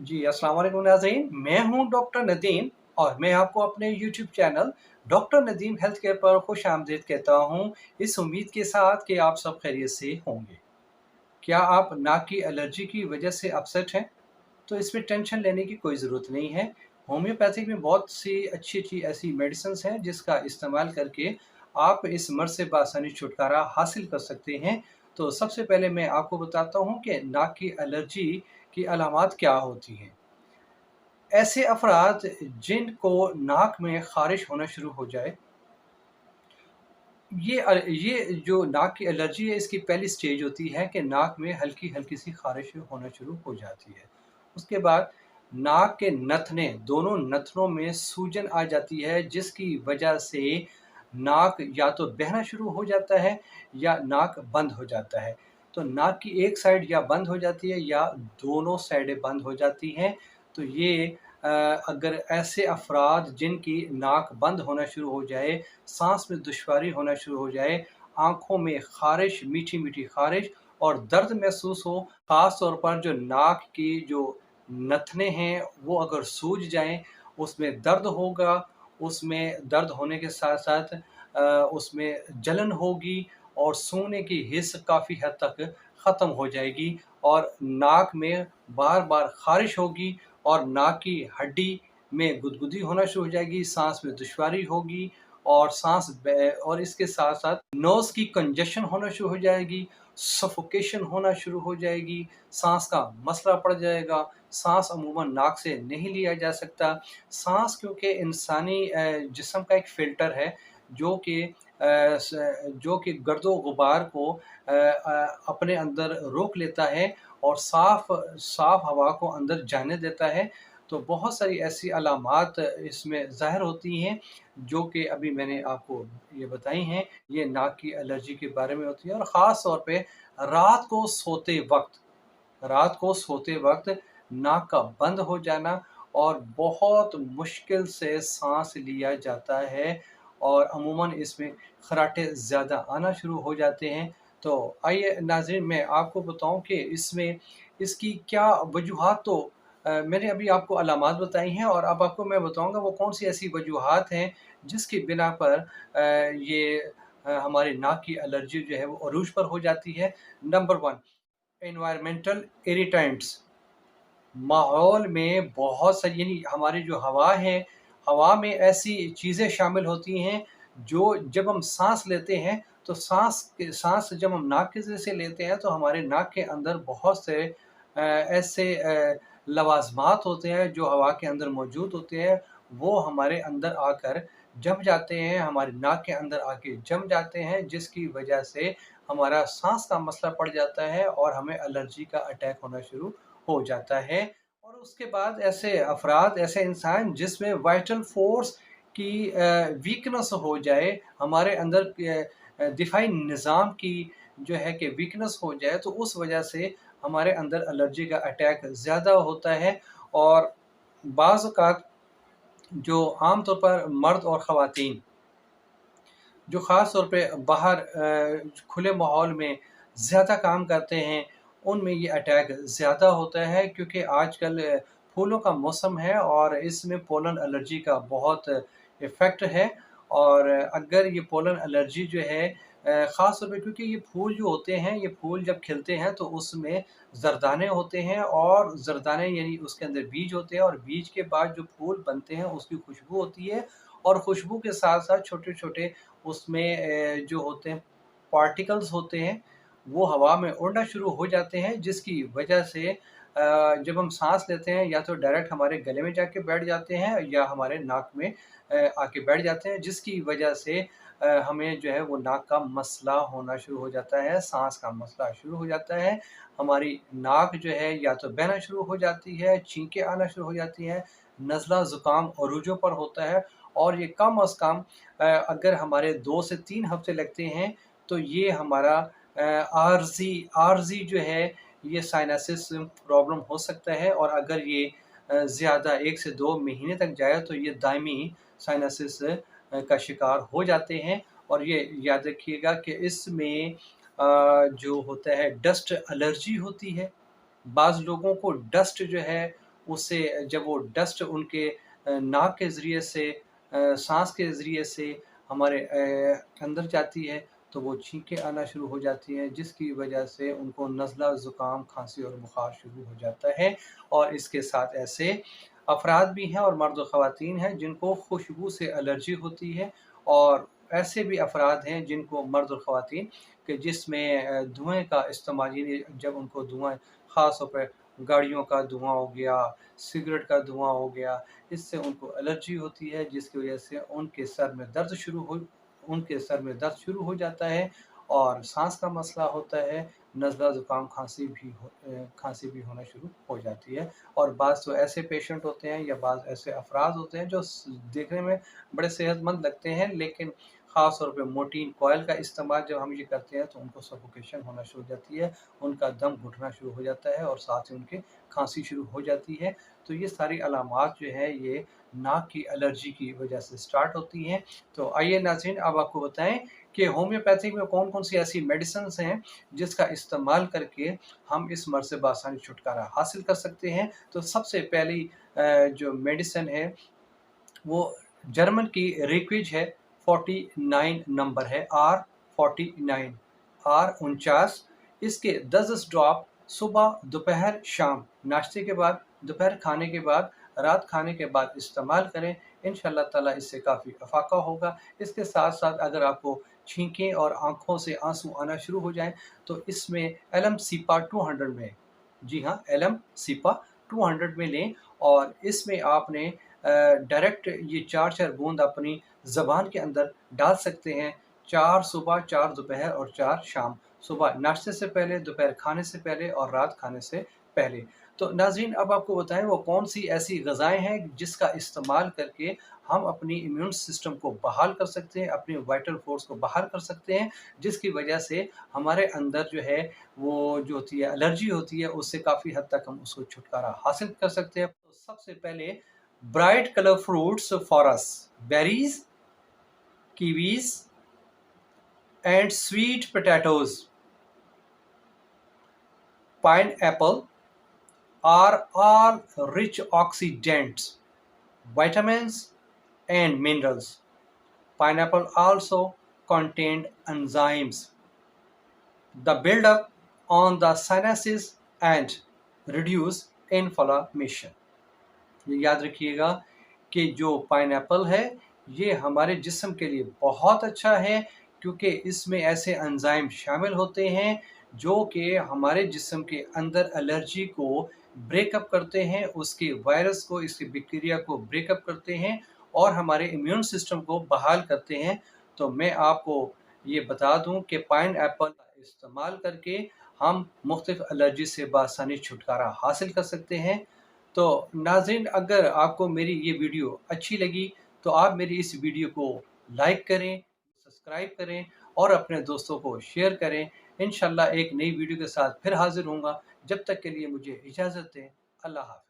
जी, अस्सलाम वालेकुम नाज़रीन। मैं हूँ डॉक्टर नदीम और मैं आपको अपने YouTube channel doctor Nadeem health care पर खुश आमदीद कहता हूँ, इस उम्मीद के साथ कि आप सब खैरियत से होंगे। क्या आप नाक की एलर्जी की वजह से अपसेट हैं? तो इसमें टेंशन लेने की कोई ज़रूरत नहीं है। होम्योपैथिक में बहुत सी अच्छी-अच्छी ऐसी मेडिसिन्स हैं जिसका इस्तेमाल करके आप इस मर्ज़ से बआसानी छुटकारा हासिल कर सकते हैं। तो सबसे पहले मैं आपको बताता हूँ कि नाक की एलर्जी की अलामात क्या होती हैं। ऐसे अफ़राद जिनको नाक में ख़ारिश होना शुरू हो जाए, ये जो नाक की एलर्जी है इसकी पहली स्टेज होती है कि नाक में हल्की-हल्की सी ख़ारिश होना शुरू हो जाती है। उसके बाद नाक के नथने दोनों नथनों में सूजन आ जाती है जिसकी वजह से नाक या तो बहना शुरू हो जाता है या नाक बंद हो जाता है। तो नाक की एक साइड या बंद हो जाती है या दोनों साइडें बंद हो जाती हैं। तो ये अ, अगर ऐसे अफ़राद जिनकी नाक बंद होना शुरू हो जाए, साँस में दुश्वारी होना शुरू हो जाए, आँखों में ख़ारिश, मीठी-मीठी ख़ारिश और दर्द महसूस हो, ख़ास तौर पर जो नाक की जो नथने हैं, वो अगर सूज जाएँ, उसमें दर्द होगा, उसमें दर्द होने के साथ-साथ उसमें जलन होगी और सूंघने की हिस्स काफ़ी हद तक ख़त्म हो जाएगी और नाक में बार-बार ख़ारिश होगी और नाक की हड्डी में गुदगुदी होना शुरू हो जाएगी, साँस में दुश्वारी होगी और और इसके साथ-साथ नोज़ की कंजेशन होना शुरू हो जाएगी, सफोकेशन होना शुरू हो जाएगी, साँस का मसला पड़ जाएगा, साँस अमूमन नाक से नहीं लिया जा सकता। साँस क्योंकि इंसानी जिस्म का एक फ़िल्टर है जो कि जो कि गर्दो-गुबार को अपने अंदर रोक लेता है और साफ़ हवा को अंदर जाने देता है। तो बहुत सारी ऐसी अलामात इसमें ज़ाहिर होती हैं, जो कि अभी मैंने आपको ये बताई हैं। ये नाक की एलर्जी के बारे में होती है और ख़ास तौर पे रात को सोते वक़्त रात को सोते वक़्त नाक का बंद हो जाना और बहुत मुश्किल से साँस लिया जाता है और अमूमन इसमें खर्राटे ज़्यादा आना शुरू हो जाते हैं। तो आइए नाज़रीन मैं आपको बताऊँ कि इसमें इसकी क्या वजूहात तो मैंने अभी आपको अलामात बताई हैं और अब आपको मैं बताऊँगा वो कौन-सी ऐसी वजूहात हैं जिसकी बिना पर हमारी नाक की एलर्जी जो है वो अरूज पर हो जाती है। नंबर 1 एनवायरमेंटल इरिटेंट्स माहौल में बहुत सारी यानी हमारी जो हवा है, हवा में ऐसी चीज़ें शामिल होती हैं जो जब हम साँस लेते हैं तो साँस जब हम नाक के ज़रिए से लेते हैं तो हमारे नाक के अंदर बहुत से ऐसे लवाज़मात होते हैं जो हवा के अंदर मौजूद होते हैं, वो हमारे अंदर आकर जम जाते हैं, हमारी नाक के अंदर आके जम जाते हैं जिसकी वजह से हमारा साँस का मसला पड़ जाता है और हमें एलर्जी का अटैक होना शुरू हो जाता है। और उसके बाद ऐसे अफ़राद, ऐसे इंसान जिसमें वाइटल फ़ोर्स की वीकनेस हो जाए, हमारे अंदर दिफ़ाई निज़ाम की जो है कि वीकनेस हो जाए, तो उस वजह से हमारे अंदर एलर्जी का अटैक ज़्यादा होता है और बाज़ औक़ात जो आम तौर पर मर्द और ख़वातीन जो ख़ास तौर पे बाहर खुले माहौल में ज़्यादा काम करते हैं, उनमें ये अटैक ज़्यादा होता है क्योंकि आजकल फूलों का मौसम है और इसमें पोलन एलर्जी का बहुत इफ़ेक्ट है और अगर ये पोलन एलर्जी जो है ख़ास तौर पे क्योंकि ये फूल जो होते हैं, ये फूल जब खिलते हैं तो उसमें ज़रदाने होते हैं और ज़रदाने यानी उसके अंदर बीज होते हैं और बीज के बाद जो फूल बनते हैं उसकी खुशबू होती है और खुशबू के साथ-साथ छोटे-छोटे उसमें जो होते हैं पार्टिकल्स होते हैं, वो हवा में उड़ना शुरू हो जाते हैं जिसकी वजह से जब हम साँस लेते हैं या तो डायरेक्ट हमारे गले में जाके बैठ जाते हैं या हमारे नाक में आके बैठ जाते हैं जिसकी वजह से हमें जो है वो नाक का मसला होना शुरू हो जाता है, साँस का मसला शुरू हो जाता है। हमारी नाक जो है या तो बहना शुरू हो जाती है, छींकें आना शुरू हो जाती हैं, नज़ला ज़ुकाम अरूजों पर होता है और ये कम अज़ कम अगर हमारे 2 से 3 हफ़्ते लगते हैं, तो ये हमारा आर्ज़ी जो है, ये साइनसिस प्रॉब्लम हो सकता है और अगर ये ज़्यादा 1 से 2 महीने तक जाए, तो ये दायमी साइनसिस का शिकार हो जाते हैं और ये याद रखिएगा कि इसमें जो होता है डस्ट एलर्जी होती है। बाज़ लोगों को डस्ट जो है उससे जब वो डस्ट उनके नाक के ज़रिए से सांस के ज़रिए से हमारे अंदर जाती है तो वो छींकें आना शुरू हो जाती हैं, जिसकी वजह से उनको नज़ला, ज़ुकाम, खांसी और बुखार शुरू हो जाता है। और इसके साथ ऐसे अफराद भी हैं और मर्द और ख़वातीन हैं जिनको खुशबू से एलर्जी होती है, और ऐसे भी अफराद हैं जिनको मर्द और ख़वातीन कि जिसमें धुएँ का इस्तेमाल, यानी जब उनको धुआँ ख़ास तौर पे गाड़ियों का धुआँ हो गया, सिगरेट का धुआँ हो गया, इससे उनको एलर्जी होती है, जिसकी वजह से उनके सर में दर्द शुरू हो जाता है और सांस का मसला होता है, नज़ला, ज़ुकाम, खांसी भी होना शुरू हो जाती है। और बाज़ तो ऐसे पेशेंट होते हैं या बाज़ ऐसे अफराद होते हैं जो देखने में बड़े सेहतमंद लगते हैं, लेकिन ख़ास तौर पे मोर्टीन कॉइल का इस्तेमाल जब हम ये करते हैं तो उनको सफोकेशन होना शुरू हो जाती है, उनका दम घुटना शुरू हो जाता है और साथ ही उनके खांसी शुरू हो जाती है। तो ये सारी अलामात जो है ये नाक की एलर्जी की वजह से स्टार्ट होती हैं। तो आइए नाज़रीन, अब आपको बताएं कि होम्योपैथिक में कौन कौन सी ऐसी मेडिसिन्स हैं जिसका इस्तेमाल करके हम इस मर्ज़ से बआसानी छुटकारा हासिल कर सकते हैं। तो सबसे पहली जो मेडिसिन है वो जर्मन की रिक्विज है, 49 नंबर है, R49, R49। इसके 10 ड्रॉप सुबह, दोपहर, शाम, नाश्ते के बाद, दोपहर खाने के बाद, रात खाने के बाद इस्तेमाल करें। इंशाअल्लाह ताला इससे काफ़ी अफाका होगा। इसके साथ साथ अगर आपको छींकें और आँखों से आंसू आना शुरू हो जाएँ तो इसमें एलम सीपा 200 में, जी हाँ, एलम सीपा 200 में लें, और इसमें आपने डायरेक्ट ये 4-4 बूंद अपनी ज़बान के अंदर डाल सकते हैं। 4 सुबह, 4 दोपहर और 4 शाम। सुबह नाश्ते से पहले, दोपहर खाने से पहले और रात खाने से पहले। तो नाज़रीन, अब आपको बताएँ वो कौन-सी ऐसी ग़िज़ाएँ हैं जिसका इस्तेमाल करके हम अपनी इम्यून सिस्टम को बहाल कर सकते हैं, अपनी वाइटल फ़ोर्स को बहाल कर सकते हैं, जिसकी वजह से हमारे अंदर जो है वो जो होती है एलर्जी होती है, उससे काफ़ी हद तक हम उसको छुटकारा हासिल कर सकते हैं। तो सबसे पहले bright color fruits for us: berries, kiwis, and sweet potatoes. Pineapple are all rich oxidants, vitamins, and minerals. Pineapple also contains enzymes that build up on the sinuses and reduce inflammation. ये याद रखिएगा कि जो pineapple है ये हमारे जिस्म के लिए बहुत अच्छा है, क्योंकि इसमें ऐसे एंजाइम शामिल होते हैं जो कि हमारे जिस्म के अंदर एलर्जी को ब्रेकअप करते हैं, उसके वायरस को, इसके बैक्टीरिया को ब्रेकअप करते हैं और हमारे इम्यून सिस्टम को बहाल करते हैं। तो मैं आपको ये बता दूं कि पाइनएप्पल का इस्तेमाल करके हम मुख्तलिफ एलर्जी से बआसानी छुटकारा हासिल कर सकते हैं। तो नाज़रीन, अगर आपको मेरी ये वीडियो अच्छी लगी तो आप मेरी इस वीडियो को लाइक करें, सब्सक्राइब करें और अपने दोस्तों को शेयर करें। इंशाअल्लाह एक नई वीडियो के साथ फिर हाज़िर होऊंगा। जब तक के लिए मुझे इजाज़त दें। अल्लाह हाफ़िज़।